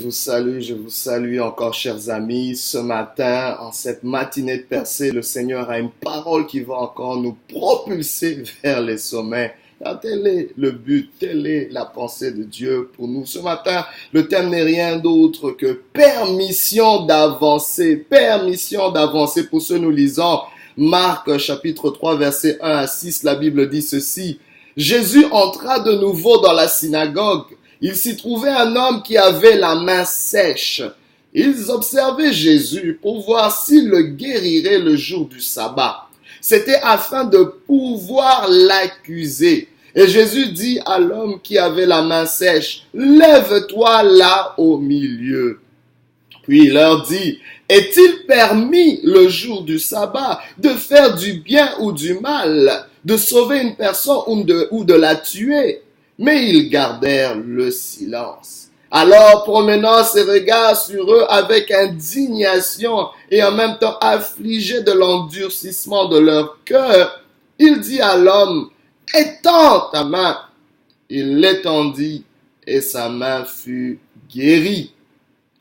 je vous salue encore, chers amis. Ce matin, en cette matinée de percée, le Seigneur a une parole qui va encore nous propulser vers les sommets. Tel est le but, telle est la pensée de Dieu pour nous. Ce matin, le thème n'est rien d'autre que permission d'avancer. Permission d'avancer. Pour ce, nous lisons Marc chapitre 3, versets 1 à 6. La Bible dit ceci. Jésus entra de nouveau dans la synagogue. Il s'y trouvait un homme qui avait la main sèche. Ils observaient Jésus pour voir s'il le guérirait le jour du sabbat. C'était afin de pouvoir l'accuser. Et Jésus dit à l'homme qui avait la main sèche, « Lève-toi là au milieu. » Puis il leur dit, « Est-il permis le jour du sabbat de faire du bien ou du mal, de sauver une personne ou de la tuer ?» Mais ils gardèrent le silence. Alors, promenant ses regards sur eux avec indignation et en même temps affligé de l'endurcissement de leur cœur, il dit à l'homme, « Étends ta main. » Il l'étendit et sa main fut guérie.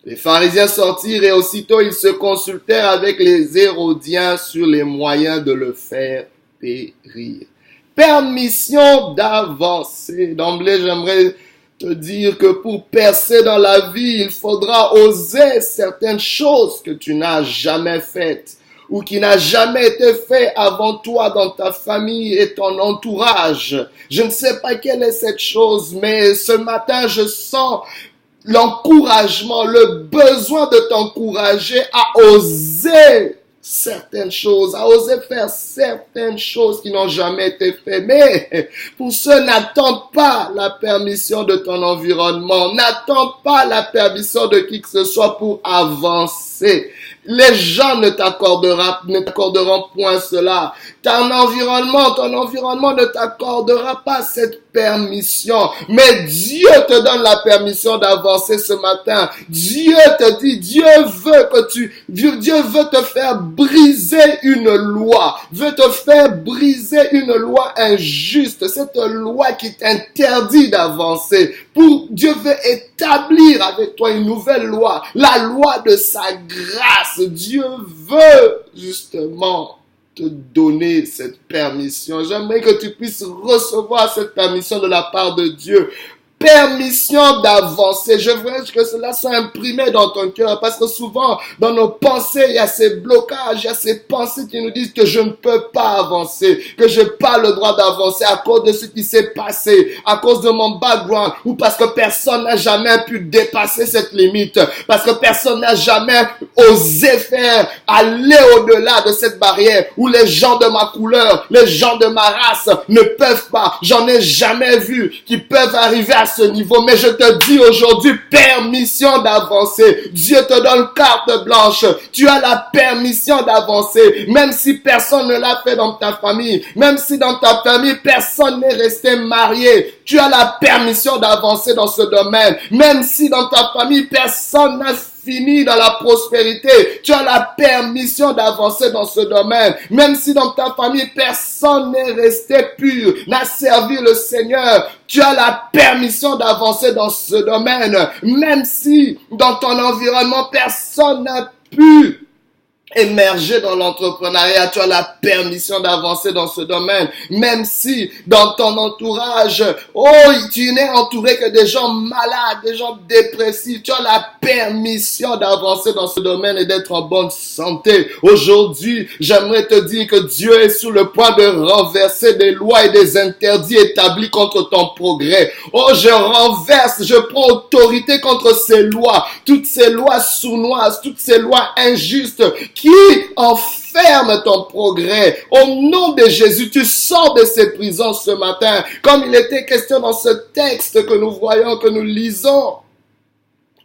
Les pharisiens sortirent et aussitôt ils se consultèrent avec les Hérodiens sur les moyens de le faire périr. Permission d'avancer. D'emblée, j'aimerais te dire que pour percer dans la vie, il faudra oser certaines choses que tu n'as jamais faites ou qui n'a jamais été fait avant toi dans ta famille et ton entourage. Je ne sais pas quelle est cette chose, mais ce matin, je sens l'encouragement, le besoin de t'encourager à oser certaines choses, à oser faire certaines choses qui n'ont jamais été faites. Mais pour ceux, n'attends pas la permission de ton environnement, n'attends pas la permission de qui que ce soit pour avancer. Les gens ne t'accorderont point cela. Ton environnement ne t'accordera pas cette permission. Mais Dieu te donne la permission d'avancer ce matin. Dieu te dit, Dieu veut te faire briser une loi, veut te faire briser une loi injuste, cette loi qui t'interdit d'avancer. Dieu veut établir avec toi une nouvelle loi, la loi de sa grâce. Dieu veut justement te donner cette permission. J'aimerais que tu puisses recevoir cette permission de la part de Dieu. Permission d'avancer. Je veux que cela soit imprimé dans ton cœur parce que souvent, dans nos pensées, il y a ces blocages, il y a ces pensées qui nous disent que je ne peux pas avancer, que je n'ai pas le droit d'avancer à cause de ce qui s'est passé, à cause de mon background ou parce que personne n'a jamais pu dépasser cette limite, parce que personne n'a jamais osé aller au-delà de cette barrière où les gens de ma couleur, les gens de ma race ne peuvent pas. J'en ai jamais vu qui peuvent arriver à ce niveau, mais je te dis aujourd'hui, permission d'avancer. Dieu te donne carte blanche. Tu as la permission d'avancer, même si personne ne l'a fait dans ta famille, même si dans ta famille, personne n'est resté marié. Tu as la permission d'avancer dans ce domaine, même si dans ta famille, personne n'a fini dans la prospérité. Tu as la permission d'avancer dans ce domaine. Même si dans ta famille, personne n'est resté pur, n'a servi le Seigneur. Tu as la permission d'avancer dans ce domaine. Même si dans ton environnement, personne n'a pu émerger dans l'entrepreneuriat, tu as la permission d'avancer dans ce domaine. Même si dans ton entourage, tu n'es entouré que des gens malades, des gens dépressifs, tu as la permission d'avancer dans ce domaine et d'être en bonne santé. Aujourd'hui, j'aimerais te dire que Dieu est sur le point de renverser des lois et des interdits établis contre ton progrès. Je renverse, je prends autorité contre ces lois, toutes ces lois sournoises, toutes ces lois injustes qui enferment ton progrès. Au nom de Jésus, tu sors de ces prisons ce matin, comme il était question dans ce texte que nous voyons, que nous lisons,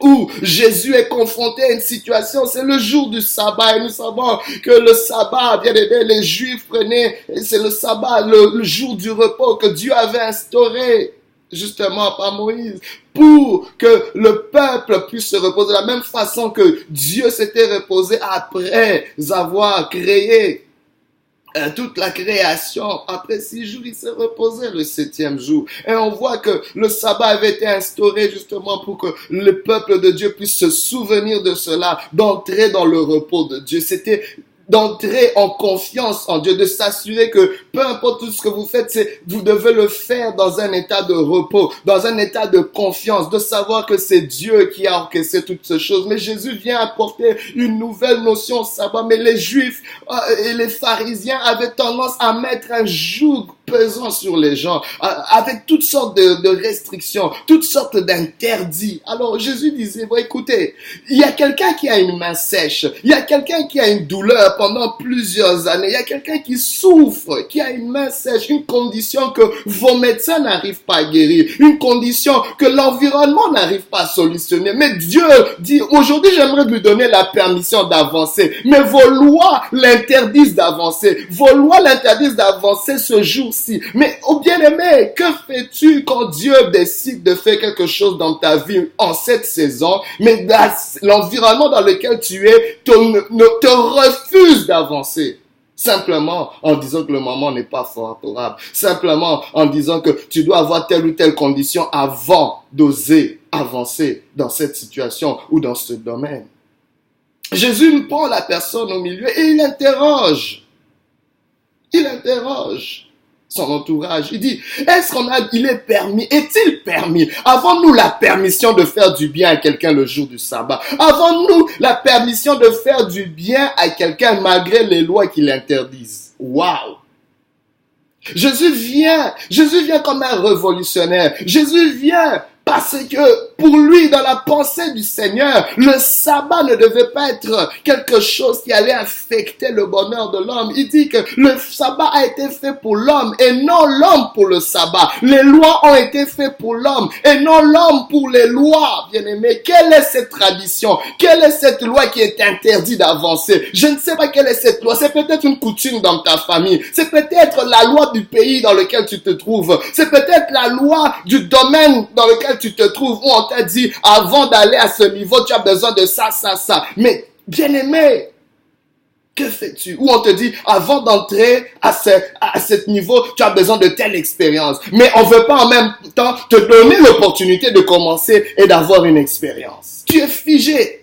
où Jésus est confronté à une situation, c'est le jour du sabbat, et nous savons que le sabbat, bien aidé, les Juifs prenaient, c'est le sabbat, le jour du repos que Dieu avait instauré, justement par Moïse, pour que le peuple puisse se reposer de la même façon que Dieu s'était reposé après avoir créé toute la création, après 6 jours, il s'est reposé le 7e jour. Et on voit que le sabbat avait été instauré justement pour que le peuple de Dieu puisse se souvenir de cela, d'entrer dans le repos de Dieu. C'était d'entrer en confiance en Dieu, de s'assurer que peu importe tout ce que vous faites, vous devez le faire dans un état de repos, dans un état de confiance, de savoir que c'est Dieu qui a orchestré toutes ces choses. Mais Jésus vient apporter une nouvelle notion au sabbat. Mais les Juifs et les pharisiens avaient tendance à mettre un joug pesant sur les gens, avec toutes sortes de restrictions, toutes sortes d'interdits. Alors Jésus disait, bon, écoutez, il y a quelqu'un qui a une main sèche, il y a quelqu'un qui a une douleur pendant plusieurs années, il y a quelqu'un qui souffre, qui a une main sèche, une condition que vos médecins n'arrivent pas à guérir, une condition que l'environnement n'arrive pas à solutionner. Mais Dieu dit, aujourd'hui j'aimerais lui donner la permission d'avancer, mais vos lois l'interdisent d'avancer, vos lois l'interdisent d'avancer ce jour-ci. Mais, oh bien-aimé, que fais-tu quand Dieu décide de faire quelque chose dans ta vie en cette saison, mais l'environnement dans lequel tu es te refuse d'avancer? Simplement en disant que le moment n'est pas favorable. Simplement en disant que tu dois avoir telle ou telle condition avant d'oser avancer dans cette situation ou dans ce domaine. Jésus prend la personne au milieu et il interroge. Il interroge son entourage. Il dit, est-il permis? Avons-nous la permission de faire du bien à quelqu'un le jour du sabbat? Avons-nous la permission de faire du bien à quelqu'un malgré les lois qui l'interdisent? Waouh! Jésus vient comme un révolutionnaire. Jésus vient parce que pour lui, dans la pensée du Seigneur, le sabbat ne devait pas être quelque chose qui allait affecter le bonheur de l'homme. Il dit que le sabbat a été fait pour l'homme et non l'homme pour le sabbat. Les lois ont été faites pour l'homme et non l'homme pour les lois. Bien-aimé, quelle est cette tradition? Quelle est cette loi qui est interdite d'avancer? Je ne sais pas quelle est cette loi. C'est peut-être une coutume dans ta famille. C'est peut-être la loi du pays dans lequel tu te trouves. C'est peut-être la loi du domaine dans lequel tu te trouves, où on t'a dit, avant d'aller à ce niveau, tu as besoin de ça. Mais, bien-aimé, que fais-tu? Où on te dit, avant d'entrer à ce niveau, tu as besoin de telle expérience. Mais on ne veut pas en même temps te donner l'opportunité de commencer et d'avoir une expérience. Tu es figé.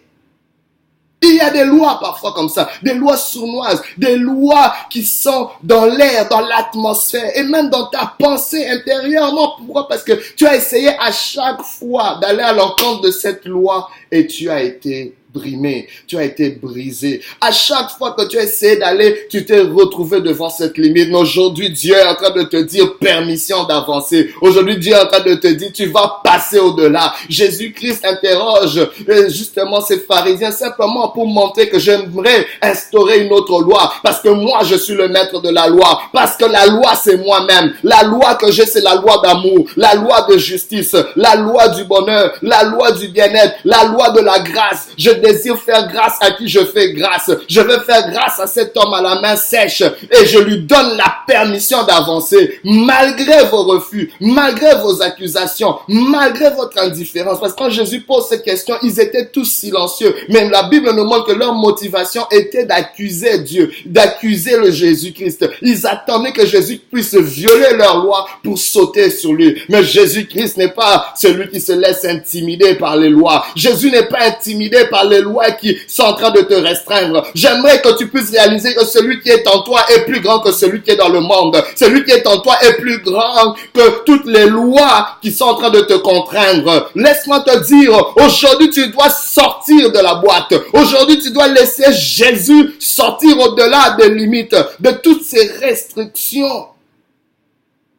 Il y a des lois parfois comme ça, des lois sournoises, des lois qui sont dans l'air, dans l'atmosphère et même dans ta pensée intérieurement. Pourquoi? Parce que tu as essayé à chaque fois d'aller à l'encontre de cette loi et tu as été brimé, tu as été brisé. À chaque fois que tu as essayé d'aller, tu t'es retrouvé devant cette limite. Mais aujourd'hui, Dieu est en train de te dire permission d'avancer. Aujourd'hui, Dieu est en train de te dire, tu vas passer au-delà. Jésus-Christ interroge justement ces pharisiens simplement pour montrer que j'aimerais instaurer une autre loi. Parce que moi, je suis le maître de la loi. Parce que la loi, c'est moi-même. La loi que j'ai, c'est la loi d'amour, la loi de justice, la loi du bonheur, la loi du bien-être, la loi de la grâce. Je désire faire grâce à qui je fais grâce. Je veux faire grâce à cet homme à la main sèche et je lui donne la permission d'avancer malgré vos refus, malgré vos accusations, malgré votre indifférence. Parce que quand Jésus pose ces questions, ils étaient tous silencieux. Mais la Bible nous montre que leur motivation était d'accuser Dieu, d'accuser le Jésus-Christ. Ils attendaient que Jésus puisse violer leur loi pour sauter sur lui. Mais Jésus-Christ n'est pas celui qui se laisse intimider par les lois. Jésus n'est pas intimidé par les lois qui sont en train de te restreindre. J'aimerais que tu puisses réaliser que celui qui est en toi est plus grand que celui qui est dans le monde. Celui qui est en toi est plus grand que toutes les lois qui sont en train de te contraindre. Laisse-moi te dire, aujourd'hui tu dois sortir de la boîte. Aujourd'hui tu dois laisser Jésus sortir au-delà des limites, de toutes ces restrictions.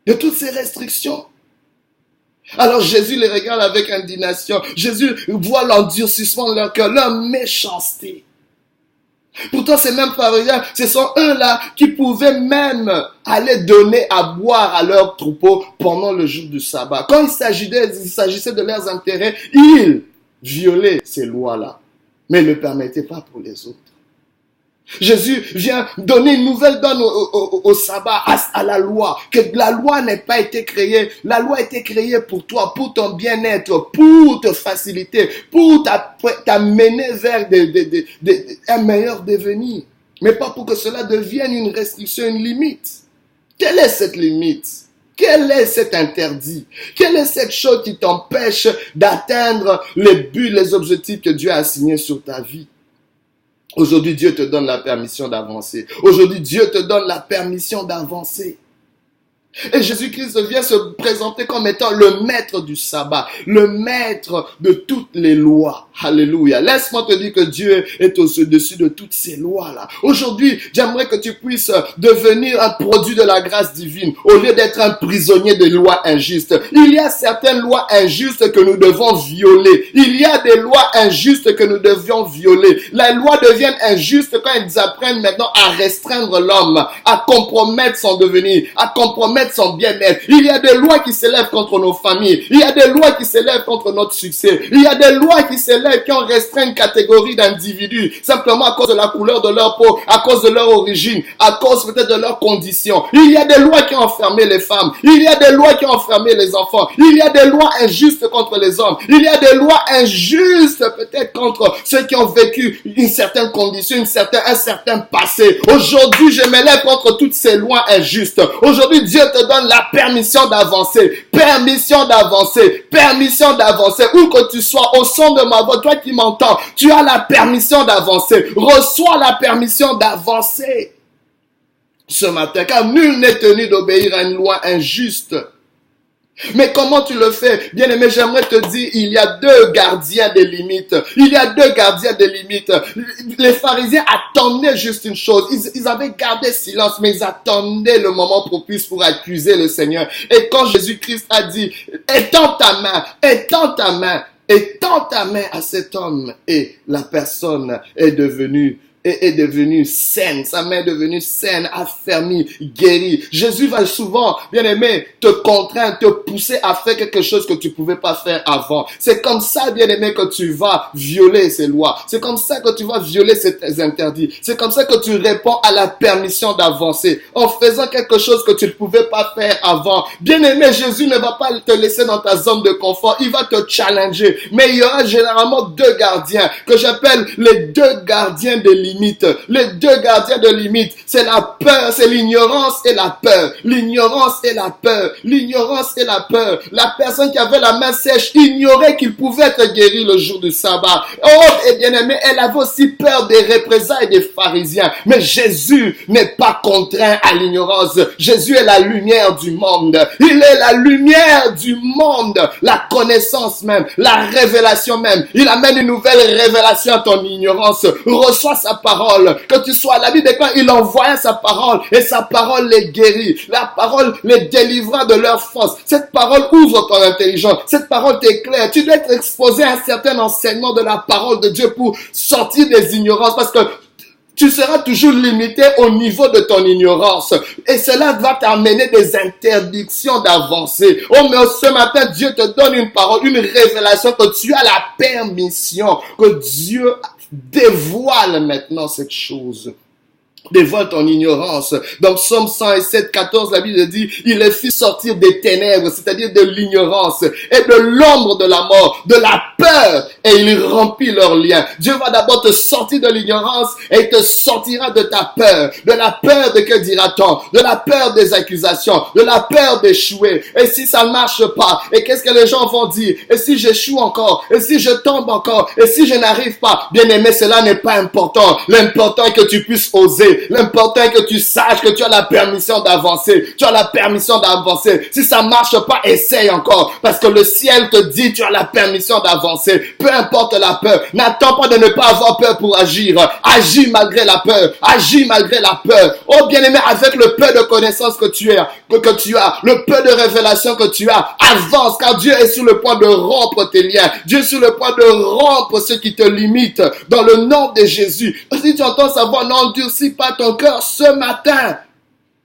De toutes ces restrictions. Alors Jésus les regarde avec indignation. Jésus voit l'endurcissement de leur cœur, leur méchanceté. Pourtant, ces mêmes pharisiens, ce sont eux-là qui pouvaient même aller donner à boire à leurs troupeaux pendant le jour du sabbat. Quand il s'agissait de leurs intérêts, ils violaient ces lois-là, mais ne le permettaient pas pour les autres. Jésus vient donner une nouvelle donne au sabbat, à la loi, que la loi n'ait pas été créée. La loi a été créée pour toi, pour ton bien-être, pour te faciliter, pour t'amener vers un meilleur devenir. mais pas pour que cela devienne une restriction, une limite. Quelle est cette limite? Quel est cet interdit? Quelle est cette chose qui t'empêche d'atteindre les buts, les objectifs que Dieu a assignés sur ta vie? Aujourd'hui, Dieu te donne la permission d'avancer. Aujourd'hui, Dieu te donne la permission d'avancer. Et Jésus-Christ vient se présenter comme étant le maître du sabbat, le maître de toutes les lois. Alléluia. Laisse-moi te dire que Dieu est au-dessus de toutes ces lois-là. Aujourd'hui, j'aimerais que tu puisses devenir un produit de la grâce divine au lieu d'être un prisonnier de lois injustes. Il y a certaines lois injustes que nous devons violer. Il y a des lois injustes que nous devions violer. Les lois deviennent injustes quand elles apprennent maintenant à restreindre l'homme, à compromettre son devenir, à compromettre son bien-être. Il y a des lois qui s'élèvent contre nos familles. Il y a des lois qui s'élèvent contre notre succès. Il y a des lois qui s'élèvent qui ont restreint une catégorie d'individus simplement à cause de la couleur de leur peau, à cause de leur origine, à cause peut-être de leurs conditions. Il y a des lois qui ont enfermé les femmes. Il y a des lois qui ont enfermé les enfants. Il y a des lois injustes contre les hommes. Il y a des lois injustes peut-être contre ceux qui ont vécu une certaine condition, un certain passé. Aujourd'hui, je m'élève contre toutes ces lois injustes. Aujourd'hui, Dieu te donne la permission d'avancer. Permission d'avancer. Permission d'avancer. Où que tu sois, au son de ma voix, toi qui m'entends, tu as la permission d'avancer. Reçois la permission d'avancer ce matin, car nul n'est tenu d'obéir à une loi injuste. Mais comment tu le fais? Bien-aimé, j'aimerais te dire, il y a deux gardiens des limites. Il y a deux gardiens des limites. Les pharisiens attendaient juste une chose. Ils avaient gardé silence, mais ils attendaient le moment propice pour accuser le Seigneur. Et quand Jésus-Christ a dit, étends ta main, étends ta main, étends ta main à cet homme, et la personne est devenue saine, sa main est devenue saine, affermie, guérie. Jésus va souvent, bien aimé, te contraindre, te pousser à faire quelque chose que tu pouvais pas faire avant. C'est comme ça, bien aimé, que tu vas violer ces lois. C'est comme ça que tu vas violer ces interdits. C'est comme ça que tu réponds à la permission d'avancer, en faisant quelque chose que tu ne pouvais pas faire avant. Bien aimé, Jésus ne va pas te laisser dans ta zone de confort. Il va te challenger. Mais il y aura généralement deux gardiens, que j'appelle les deux gardiens des limites. Les deux gardiens de limite, c'est la peur, c'est l'ignorance et la peur. L'ignorance et la peur. L'ignorance et la peur. La personne qui avait la main sèche ignorait qu'il pouvait être guéri le jour du sabbat. Oh, et bien aimé, elle avait aussi peur des représailles des pharisiens. Mais Jésus n'est pas contraint à l'ignorance. Jésus est la lumière du monde. Il est la lumière du monde. La connaissance même, la révélation même. Il amène une nouvelle révélation à ton ignorance. Reçois sa parole, que tu sois. La Bible déclare, il envoya sa parole et sa parole les guérit. La parole les délivra de leur force. Cette parole ouvre ton intelligence. Cette parole t'éclaire. Tu dois être exposé à un certain enseignement de la parole de Dieu pour sortir des ignorances, parce que tu seras toujours limité au niveau de ton ignorance. Et cela va t'amener des interdictions d'avancer. Oh, mais ce matin, Dieu te donne une parole, une révélation que tu as la permission, que Dieu dévoile maintenant cette chose. Dévoile ton ignorance. Dans Psaume 107, 14, la Bible dit, il les fit sortir des ténèbres, c'est-à-dire de l'ignorance et de l'ombre de la mort, de la peur, et il remplit leurs liens. Dieu va d'abord te sortir de l'ignorance et il te sortira de ta peur. De la peur de que dira-t-on, de la peur des accusations, de la peur d'échouer. Et si ça ne marche pas, et qu'est-ce que les gens vont dire? Et si j'échoue encore? Et si je tombe encore? Et si je n'arrive pas? Bien aimé, cela n'est pas important. L'important est que tu puisses oser. L'important est que tu saches que tu as la permission d'avancer. Tu as la permission d'avancer. Si ça marche pas, essaye encore. Parce que le ciel te dit, tu as la permission d'avancer. Peu importe la peur. N'attends pas de ne pas avoir peur pour agir. Agis malgré la peur. Agis malgré la peur. Oh bien-aimé, avec le peu de connaissances que tu as, le peu de révélations que tu as, avance, car Dieu est sur le point de rompre tes liens. Dieu est sur le point de rompre ceux qui te limitent. Dans le nom de Jésus. Si tu entends sa voix, n'endurcis pas ton cœur ce matin.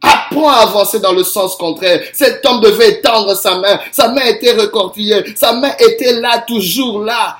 Apprends à avancer dans le sens contraire. Cet homme devait étendre sa main. Sa main était recortillée. Sa main était là, toujours là,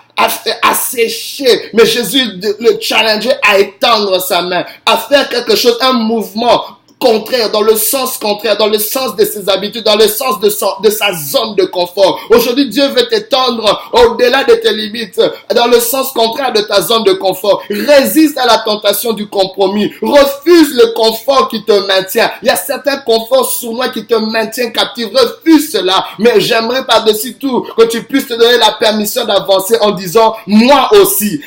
asséchée. Mais Jésus le challengeait à étendre sa main, à faire quelque chose, un mouvement contraire, dans le sens contraire, dans le sens de ses habitudes, dans le sens de sa zone de confort. Aujourd'hui, Dieu veut t'étendre au-delà de tes limites, dans le sens contraire de ta zone de confort. Résiste à la tentation du compromis. Refuse le confort qui te maintient. Il y a certains conforts sournois qui te maintiennent captif. Refuse cela. Mais j'aimerais par-dessus tout que tu puisses te donner la permission d'avancer en disant, moi aussi,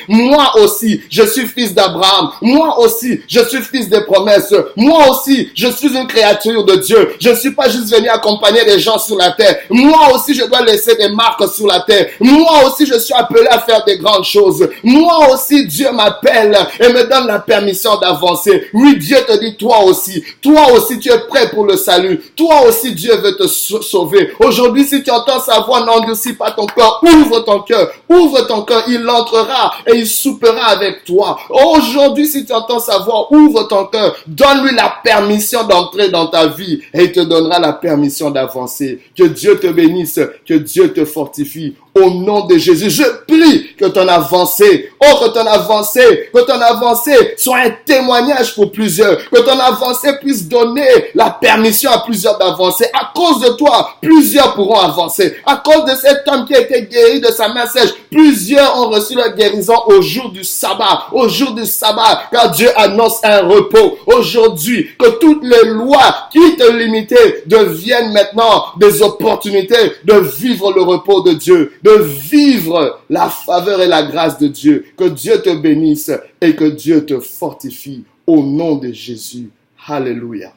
je suis fils d'Abraham. Moi aussi, je suis fils des promesses. Moi aussi, je suis une créature de Dieu. Je ne suis pas juste venu accompagner les gens sur la terre. Moi aussi, je dois laisser des marques sur la terre. Moi aussi, je suis appelé à faire des grandes choses. Moi aussi, Dieu m'appelle et me donne la permission d'avancer. Oui, Dieu te dit, toi aussi, tu es prêt pour le salut. Toi aussi, Dieu veut te sauver. Aujourd'hui, si tu entends sa voix, n'endurcis pas ton cœur. Ouvre ton cœur. Il entrera et il soupera avec toi. Aujourd'hui, si tu entends sa voix, ouvre ton cœur. Donne-lui la permission d'entrer dans ta vie et il te donnera la permission d'avancer. Que Dieu te bénisse, que Dieu te fortifie. Au nom de Jésus, je prie que ton avancée soit un témoignage pour plusieurs. Que ton avancée puisse donner la permission à plusieurs d'avancer. À cause de toi, plusieurs pourront avancer. À cause de cet homme qui a été guéri de sa main sèche, plusieurs ont reçu leur guérison au jour du sabbat. Car Dieu annonce un repos. Aujourd'hui, que toutes les lois qui te limitaient deviennent maintenant des opportunités de vivre le repos de Dieu, de vivre la faveur et la grâce de Dieu. Que Dieu te bénisse et que Dieu te fortifie au nom de Jésus. Alléluia.